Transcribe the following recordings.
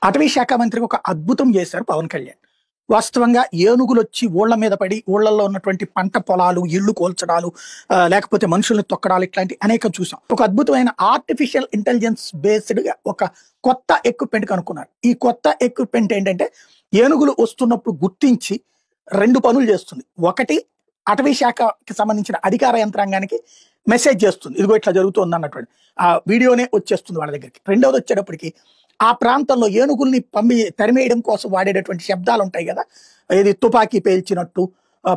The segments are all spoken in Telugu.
అటవీ శాఖ మంత్రికి ఒక అద్భుతం చేశారు పవన్ కళ్యాణ్. వాస్తవంగా ఏనుగులొచ్చి ఊళ్ళ మీద పడి, ఊళ్ళల్లో ఉన్నటువంటి పంట పొలాలు, ఇళ్ళు కూల్చడాలు, లేకపోతే మనుషుల్ని తొక్కడాలు ఇట్లాంటి అనేకం చూసాం. ఒక అద్భుతమైన ఆర్టిఫిషియల్ ఇంటెలిజెన్స్ బేస్డ్‌గా ఒక కొత్త ఎక్విప్‌మెంట్ కనుక్కున్నారు. ఈ కొత్త ఎక్విప్‌మెంట్ ఏంటంటే, ఏనుగులు వస్తున్నప్పుడు గుర్తించి 2 పనులు చేస్తుంది. ఒకటి, అటవీ శాఖకి సంబంధించిన అధికార యంత్రాంగానికి మెసేజ్ చేస్తుంది. ఇదిగో ఇట్లా జరుగుతోందన్నటువంటి. ఆ వీడియోనే వచ్చేస్తుంది వాళ్ళ దగ్గరికి. రెండోది వచ్చేటప్పటికి ఆ ప్రాంతంలో ఏనుగుల్ని తరిమేయడం కోసం వాడేటటువంటి శబ్దాలు ఉంటాయి కదా! ఇది తుపాకీ పేల్చినట్టు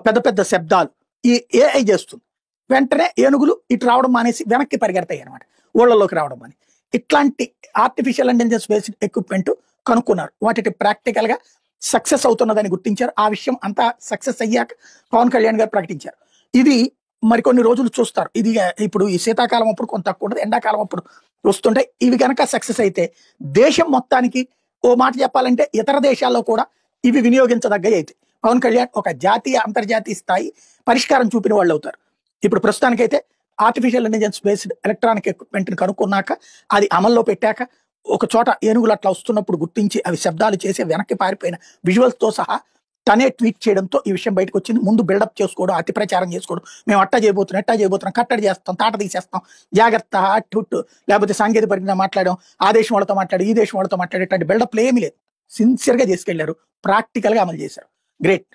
పెద్ద పెద్ద శబ్దాలు ఈ ఏఐ చేస్తుంది. వెంటనే ఏనుగులు ఇటు రావడం మానేసి వెనక్కి పరిగెడతాయన్నమాట. ఊళ్ళలోకి రావడం మాని. ఇట్లాంటి ఆర్టిఫిషియల్ ఇంటెలిజెన్స్ బేస్డ్ ఎక్విప్‌మెంట్ కనుక్కున్నారు. వాటికి ప్రాక్టికల్‌గా సక్సెస్ అవుతున్నదని గుర్తించారు. ఆ విషయం అంతా సక్సెస్ అయ్యాక పవన్ కళ్యాణ్ గారు ప్రకటించారు. ఇది మరికొన్ని రోజులు చూస్తారు. ఇది ఇప్పుడు ఈ శీతాకాలం అప్పుడు కొంత తక్కువ ఉండదు. ఎండాకాలం అప్పుడు వస్తుంటాయి. ఇవి గనక సక్సెస్ అయితే దేశం మొత్తానికి, ఓ మాట చెప్పాలంటే ఇతర దేశాల్లో కూడా ఇవి వినియోగించదగ్గవి అయితాయి. పవన్ కళ్యాణ్ ఒక జాతీయ, అంతర్జాతీయ స్థాయి పరిష్కారం చూపిన వాళ్ళు అవుతారు. ఇప్పుడు ప్రస్తుతానికైతే ఆర్టిఫిషియల్ ఇంటెలిజెన్స్ బేస్డ్ ఎలక్ట్రానిక్ ఎక్విప్‌మెంట్‌ని కనుక్కున్నాక, అది అమల్లో పెట్టాక, ఒక చోట ఏనుగులు అట్లా వస్తున్నప్పుడు గుర్తించి అవి శబ్దాలు చేసి వెనక్కి పారిపోయిన విజువల్స్‌తో సహా తనే ట్వీట్ చేయడంతో ఈ విషయం బయటకొచ్చింది. ముందు బిల్డప్ చేసుకోవడం, అతి ప్రచారం చేసుకోవడం. మేము అట్టా చేయబోతున్నాం, ఎట్టా చేయబోతున్నాం, కట్టడి చేస్తాం, తాట తీసేస్తాం, జాగ్రత్త, అట్టు లేకపోతే సాంకేతిక పరిజ్ఞానం మాట్లాడడం, ఆ దేశం వాళ్ళతో మాట్లాడి, ఈ దేశం వాళ్ళతో మాట్లాడి, ఇట్లాంటి బిల్డప్‌లు ఏమీ లేదు. సిన్సియర్‌గా చేసుకెళ్లారు. ప్రాక్టికల్‌గా అమలు చేశారు. గ్రేట్.